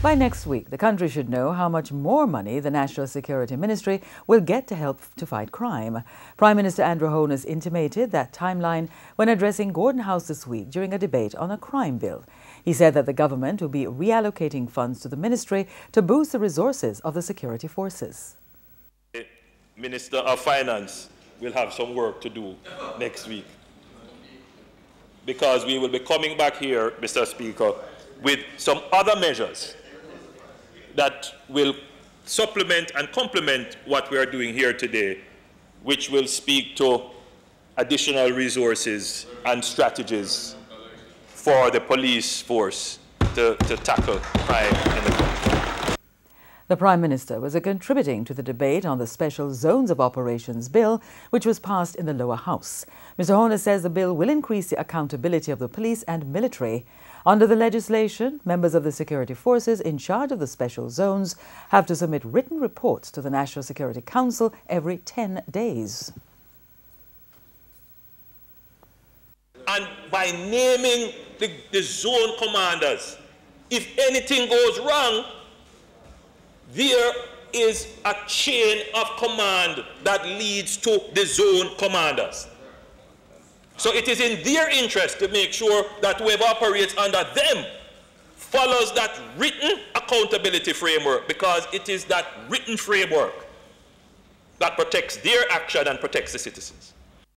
By next week, the country should know how much more money the National Security Ministry will get to help to fight crime. Prime Minister Andrew Holness intimated that timeline when addressing Gordon House this week during a debate on a crime bill. He said that the government will be reallocating funds to the ministry to boost the resources of the security forces. The Minister of Finance will have some work to do next week, because we will be coming back here, Mr. Speaker, with some other measures that will supplement and complement what we are doing here today, which will speak to additional resources and strategies for the police force to tackle crime in the country. The Prime Minister was contributing to the debate on the Special Zones of Operations Bill, which was passed in the lower house. Mr. Holness says the bill will increase the accountability of the police and military. Under the legislation, members of the security forces in charge of the special zones have to submit written reports to the National Security Council every 10 days. And by naming the zone commanders, if anything goes wrong, there is a chain of command that leads to the zone commanders. So it is in their interest to make sure that whoever operates under them follows that written accountability framework, because it is that written framework that protects their action and protects the citizens.